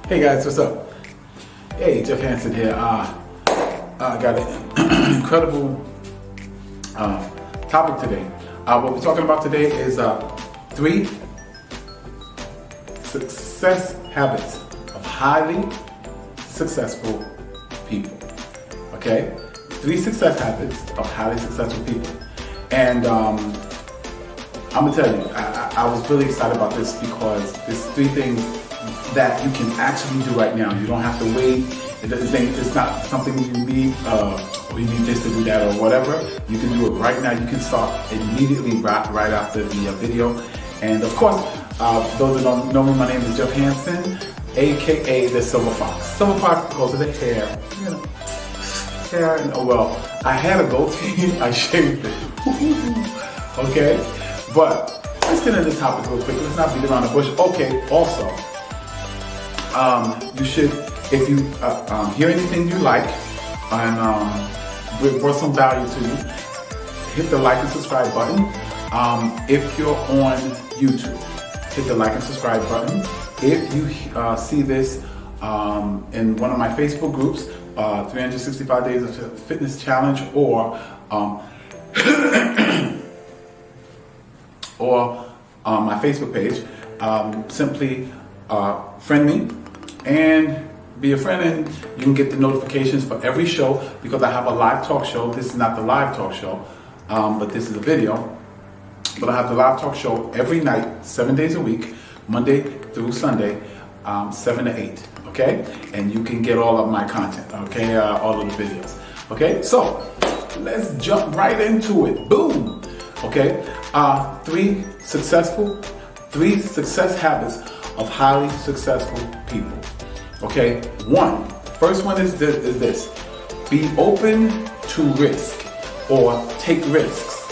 Hey guys, what's up? Hey, Jeff Hansen here. I got an incredible topic today. What we're talking about today is 3 success habits of highly successful people. Okay? 3 success habits of highly successful people. And I'm gonna tell you, I was really excited about this because there's 3 things that you can actually do right now. You don't have to wait. It's not something you need, or you need this to do that or whatever. You can do it right now. You can start immediately right after the video. And of course, those that don't know me, my name is Jeff Hansen, aka the Silver Fox. Silver Fox because of the hair. You know, hair. And, oh well, I had a goatee. I shaved it. Okay, but let's get into the topic real quick. Let's not beat around the bush. Okay. Also, you should, if you hear anything you like and brought some value to you, hit the like and subscribe button. If you're on YouTube, hit the like and subscribe button. If you see this in one of my Facebook groups, 365 Days of Fitness Challenge, or my Facebook page, simply friend me and be a friend, and you can get the notifications for every show, because I have a live talk show. This is not the live talk show, but this is a video. But I have the live talk show every night, 7 days a week, Monday through Sunday, 7 to 8, okay? And you can get all of my content, okay? All of the videos, okay? So, let's jump right into it. Boom! Okay? 3 success habits of highly successful people. Okay? First one is this. Be open to risk, or take risks,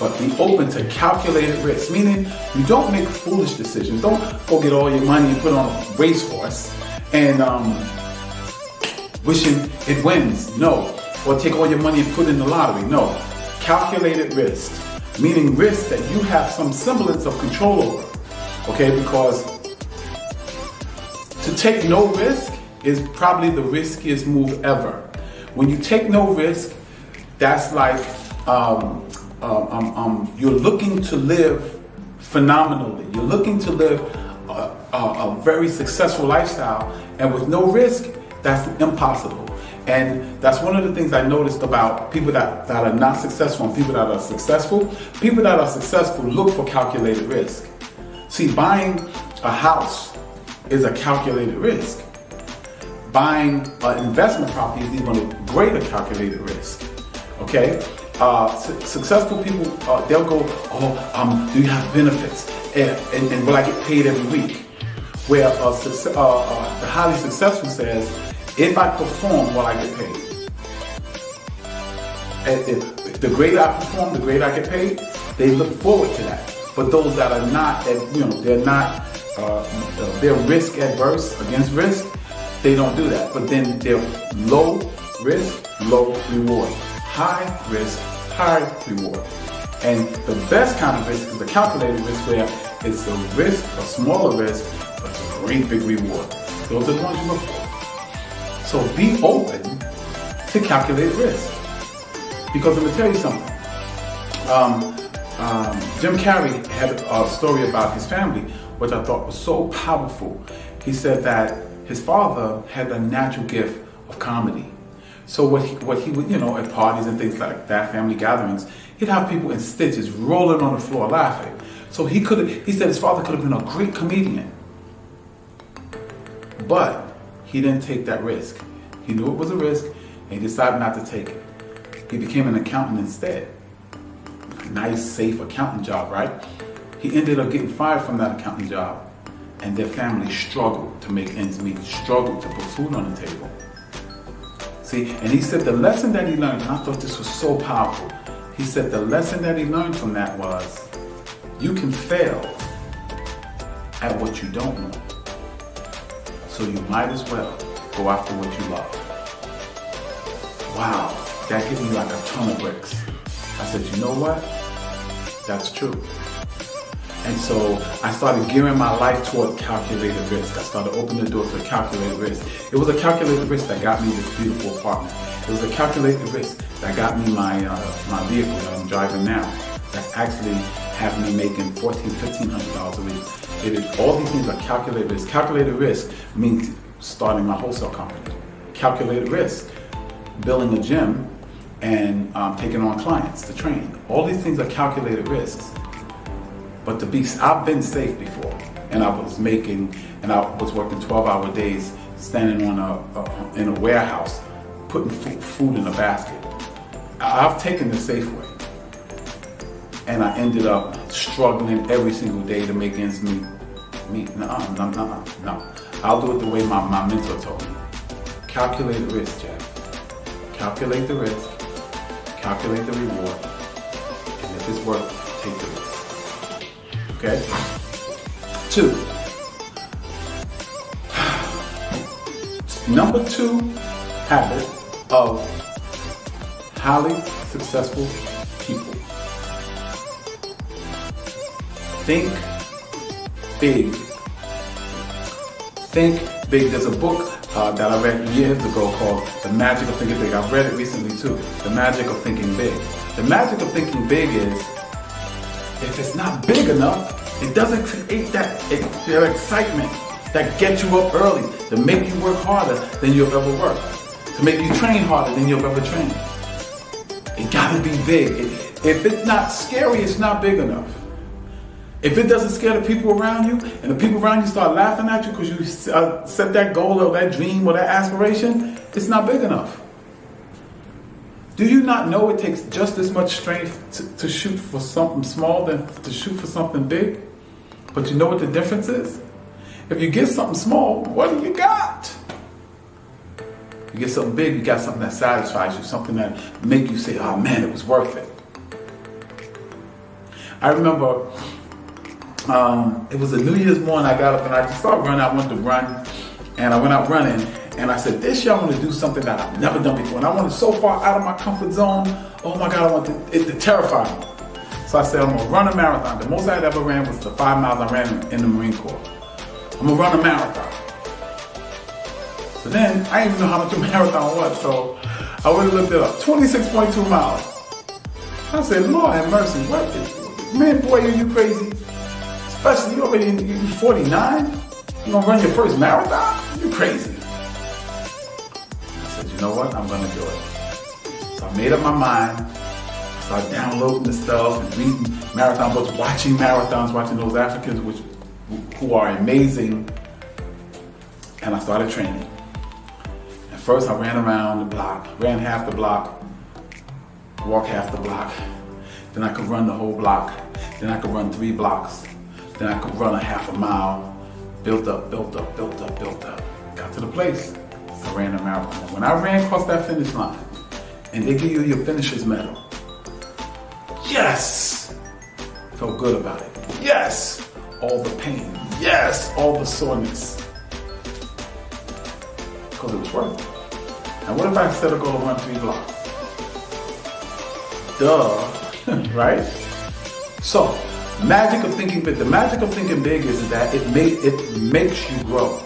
but be open to calculated risk. Meaning, you don't make foolish decisions. Don't go get all your money and put on a racehorse and wishing it wins. No. Or take all your money and put in the lottery. No. Calculated risk. Meaning risk that you have some semblance of control over. Okay, because to take no risk is probably the riskiest move ever. When you take no risk, that's like you're looking to live phenomenally. You're looking to live a very successful lifestyle, and with no risk, that's impossible. And that's one of the things I noticed about people that are not successful and people that are successful. People that are successful look for calculated risk. See, buying a house is a calculated risk. Buying an investment property is even a greater calculated risk. Okay? Successful people, they'll go, do you have benefits? And will I get paid every week? Where the highly successful says, if I perform, will I get paid? And the greater I perform, the greater I get paid. They look forward to that. But those that are not, they're not, they're risk adverse against risk, they don't do that. But then they're low risk, low reward. High risk, high reward. And the best kind of risk is a calculated risk, where it's a risk, a smaller risk, but it's a great big reward. Those are the ones you look for. So be open to calculated risk. Because I'm going to tell you something. Jim Carrey had a story about his family, which I thought was so powerful. He said that his father had a natural gift of comedy. So what he would, at parties and things like that, family gatherings, he'd have people in stitches rolling on the floor laughing. So he said his father could have been a great comedian. But he didn't take that risk. He knew it was a risk, and he decided not to take it. He became an accountant instead. A nice, safe accountant job, right? He ended up getting fired from that accounting job, and their family struggled to make ends meet, struggled to put food on the table. See, and he said the lesson that he learned, and I thought this was so powerful, he said the lesson that he learned from that was, you can fail at what you don't know. So you might as well go after what you love. Wow, that hit me like a ton of bricks. I said, you know what? That's true. And so I started gearing my life toward calculated risk. I started opening the door to calculated risk. It was a calculated risk that got me this beautiful apartment. It was a calculated risk that got me my vehicle that I'm driving now. That's actually having me making $1,400-$1,500 a week. It is, all these things are calculated risk. Calculated risk means starting my wholesale company. Calculated risk, building a gym and taking on clients to train. All these things are calculated risks. But I've been safe before, and I was working 12-hour days, standing in a warehouse, putting food in a basket. I've taken the safe way, and I ended up struggling every single day to make ends meet. No. I'll do it the way my mentor told me. Calculate the risk, Jeff. Calculate the risk, calculate the reward, and if it's worth it, take the risk. Okay? 2. Number 2 habit of highly successful people. Think big. Think big. There's a book that I read years ago called The Magic of Thinking Big. I've read it recently too. The Magic of Thinking Big. The magic of thinking big is, if it's not big enough, it doesn't create that excitement that gets you up early, to make you work harder than you've ever worked, to make you train harder than you've ever trained. It gotta be big. If it's not scary, it's not big enough. If it doesn't scare the people around you, and the people around you start laughing at you because you set that goal or that dream or that aspiration, it's not big enough. Do you not know it takes just as much strength to shoot for something small than to shoot for something big? But you know what the difference is? If you get something small, what do you got? You get something big, you got something that satisfies you, something that make you say, oh man, it was worth it. I remember it was a New Year's morning. I got up and I just started running. I wanted to run, and I went out running. And I said, this year I want to do something that I've never done before. And I wanted so far out of my comfort zone. Oh my God, I want it to terrify me. So I said, I'm going to run a marathon. The most I had ever ran was the 5 miles I ran in the Marine Corps. I'm going to run a marathon. So then, I didn't even know how much a marathon was. So I went and looked it up. 26.2 miles. I said, Lord have mercy. What? Man, boy, are you crazy? Especially, you're 49? You going to run your first marathon? You crazy. You know what? I'm gonna do it. So I made up my mind. Started downloading the stuff and reading marathon books, watching marathons, watching those Africans who are amazing. And I started training. At first I ran around the block, ran half the block, walked half the block. Then I could run the whole block. Then I could run 3 blocks. Then I could run a half a mile. Built up. Got to the place. I ran a marathon. When I ran across that finish line, and they give you your finisher's medal, yes! Felt good about it. Yes! All the pain. Yes! All the soreness. Because it was worth it. And what if I set a goal to run 3 blocks? Duh. Right? So, magic of thinking big. The magic of thinking big is that it makes you grow.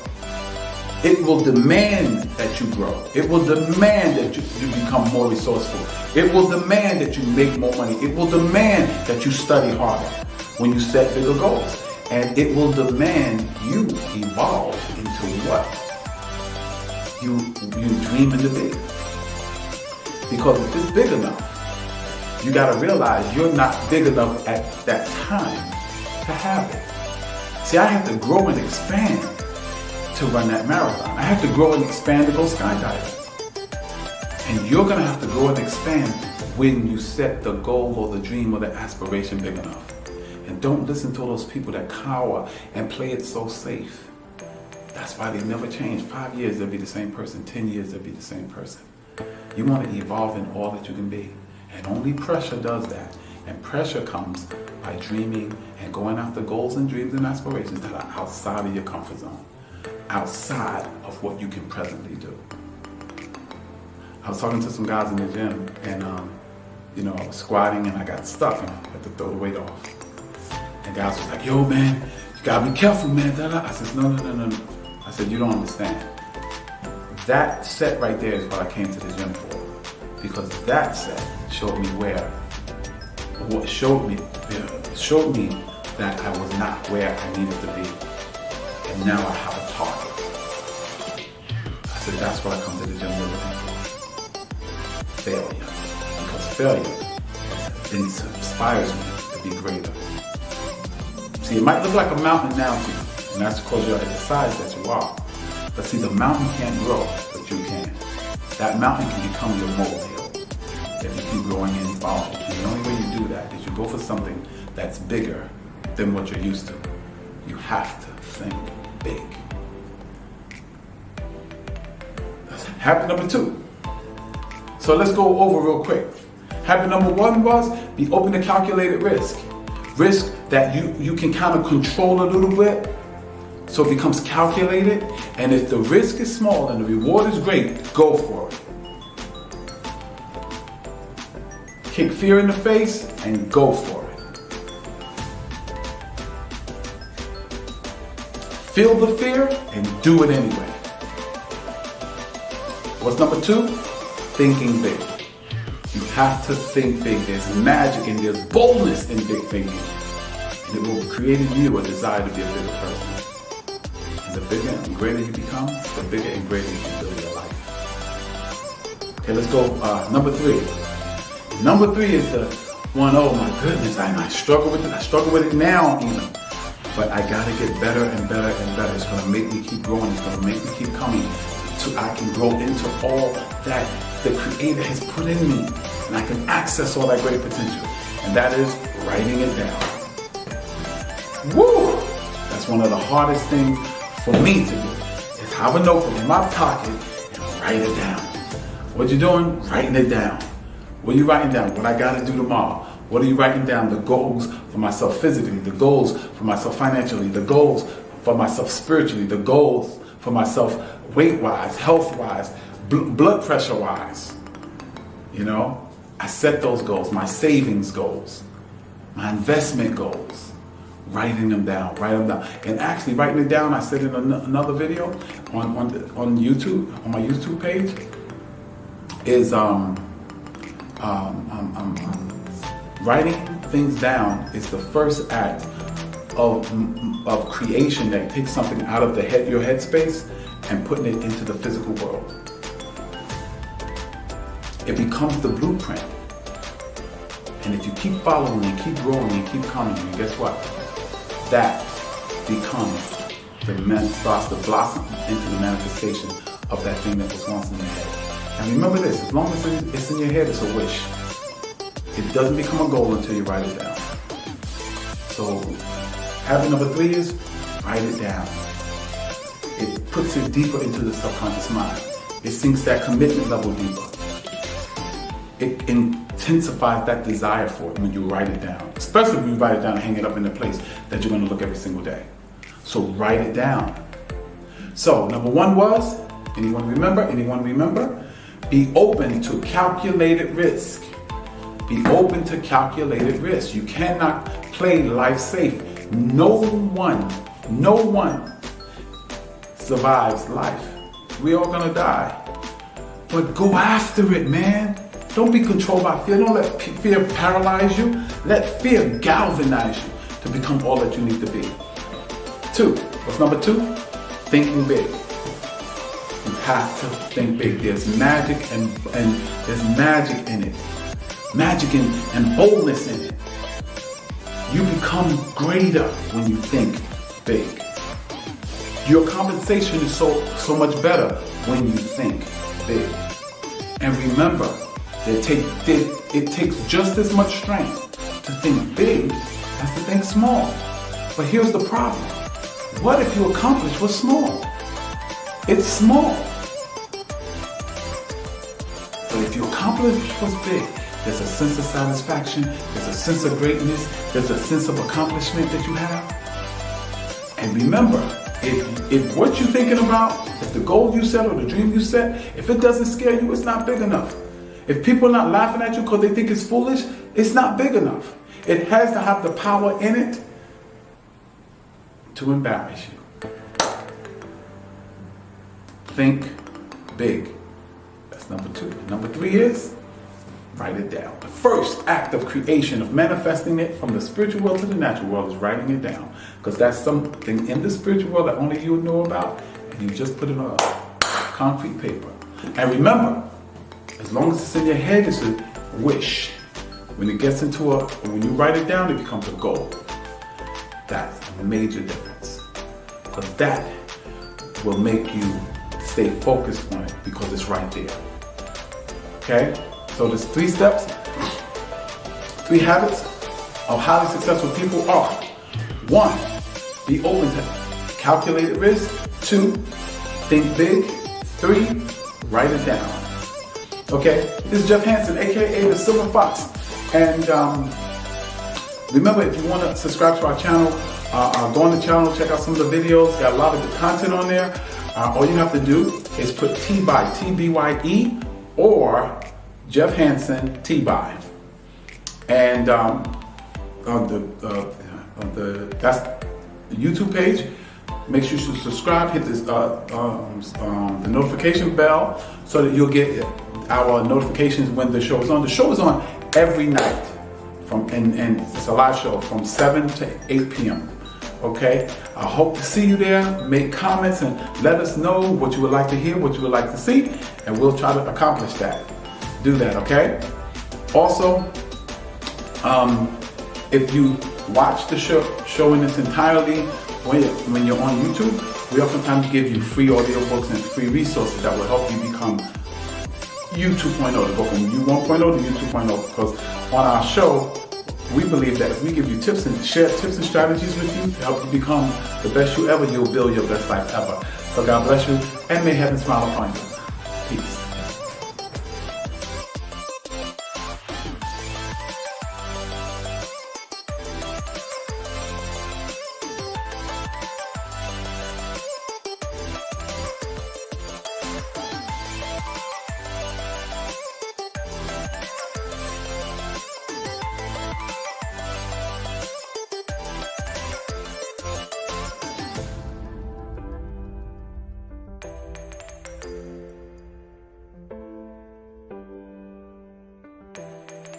It will demand that you grow. It will demand that you become more resourceful. It will demand that you make more money. It will demand that you study harder when you set bigger goals. And it will demand you evolve into what you dream to be. Because if it's big enough, you gotta realize you're not big enough at that time to have it. See, I had to grow and expand to run that marathon. I have to grow and expand to go skydiving. And you're gonna have to grow and expand when you set the goal or the dream or the aspiration big enough. And don't listen to those people that cower and play it so safe. That's why they never change. 5 years, they'll be the same person. 10 years, they'll be the same person. You want to evolve in all that you can be. And only pressure does that. And pressure comes by dreaming and going after goals and dreams and aspirations that are outside of your comfort zone. Outside of what you can presently do. I was talking to some guys in the gym, and I was squatting and I got stuck and I had to throw the weight off. And guys was like, yo, man, you gotta be careful, man. I said, no. I said, you don't understand. That set right there is what I came to the gym for. Because that set showed me showed me that I was not where I needed to be. And now I have a target. I said, that's what I come to the gym looking for. Failure. Because failure inspires me to be greater. See, it might look like a mountain now to you, and that's because you're at the size that you are. But see, the mountain can't grow, but you can. That mountain can become your molehill if you keep growing and following. And the only way you do that is you go for something that's bigger than what you're used to. You have to think big. That's habit number 2. So let's go over real quick. Habit number 1 was be open to calculated risk. Risk that you can kind of control a little bit, so it becomes calculated. And if the risk is small and the reward is great, go for it. Kick fear in the face and go for it. Feel the fear and do it anyway. What's number 2? Thinking big. You have to think big. There's magic and there's boldness in big thinking. And it will create in you a desire to be a bigger person. And the bigger and greater you become, the bigger and greater you can build your life. Okay, let's go. Number 3. Number 3 is the one, oh my goodness, I struggle with it. I struggle with it now even. But I gotta get better and better and better. It's gonna make me keep growing. It's gonna make me keep coming. So I can grow into all that the Creator has put in me. And I can access all that great potential. And that is writing it down. Woo! That's one of the hardest things for me to do. Is have a notebook in my pocket and write it down. What you doing? Writing it down. What are you writing down? What I gotta do tomorrow. What are you writing down? The goals for myself physically, the goals for myself financially, the goals for myself spiritually, the goals for myself weight-wise, health-wise, blood pressure-wise. You know, I set those goals, my savings goals, my investment goals, writing them down, And actually writing it down, I said in another video on YouTube, on my YouTube page, is writing things down is the first act of creation that takes something out of your headspace and putting it into the physical world. It becomes the blueprint. And if you keep following and keep growing and keep coming, and guess what? That becomes starts to blossom into the manifestation of that thing that was once in your head. And remember this, as long as it's in your head, it's a wish. It doesn't become a goal until you write it down. So habit number 3 is write it down. It puts it deeper into the subconscious mind. It sinks that commitment level deeper. It intensifies that desire for it when you write it down. Especially when you write it down and hang it up in a place that you're going to look every single day. So write it down. So number 1 was, anyone remember? Be open to calculated risk. Be open to calculated risk. You cannot play life safe. No one survives life. We all gonna die. But go after it, man. Don't be controlled by fear. Don't let fear paralyze you. Let fear galvanize you to become all that you need to be. 2, what's number 2? Thinking big. You have to think big. There's magic and there's magic in it. Magic and boldness in it. You become greater when you think big. Your compensation is so much better when you think big. And remember, it takes just as much strength to think big as to think small. But here's the problem. What if you accomplish what's small? It's small. But if you accomplish what's big, there's a sense of satisfaction, there's a sense of greatness, there's a sense of accomplishment that you have. And remember, if what you're thinking about, if the goal you set or the dream you set, if it doesn't scare you, it's not big enough. If people are not laughing at you because they think it's foolish, it's not big enough. It has to have the power in it to embarrass you. Think big. That's number 2. Number 3 is write it down. The first act of creation, of manifesting it from the spiritual world to the natural world, is writing it down. Because that's something in the spiritual world that only you know about, and you just put it on concrete paper. And remember, as long as it's in your head, it's a wish. When it gets into when you write it down, it becomes a goal. That's a major difference. Because that will make you stay focused on it because it's right there. Okay? So there's 3 steps, 3 habits of highly successful people are: 1, be open to calculated risk. 2, think big. 3, write it down. Okay, this is Jeff Hansen, aka the Silver Fox. And remember, if you want to subscribe to our channel, go on the channel, check out some of the videos. Got a lot of good content on there. All you have to do is put T-B-Y-E, or Jeff Hansen T-By. And that's the YouTube page. Make sure you subscribe, hit this, the notification bell so that you'll get our notifications when the show is on. The show is on every night, and it's a live show from 7 to 8 p.m. Okay? I hope to see you there. Make comments and let us know what you would like to hear, what you would like to see, and we'll try to accomplish that. Do that, okay? Also, if you watch the show in its entirety when you're on YouTube, we oftentimes give you free audiobooks and free resources that will help you become you 2.0, to go from you 1.0 to you 2.0. Because on our show, we believe that if we give you tips and share tips and strategies with you to help you become the best you ever, you'll build your best life ever. So God bless you, and may heaven smile upon you. Peace.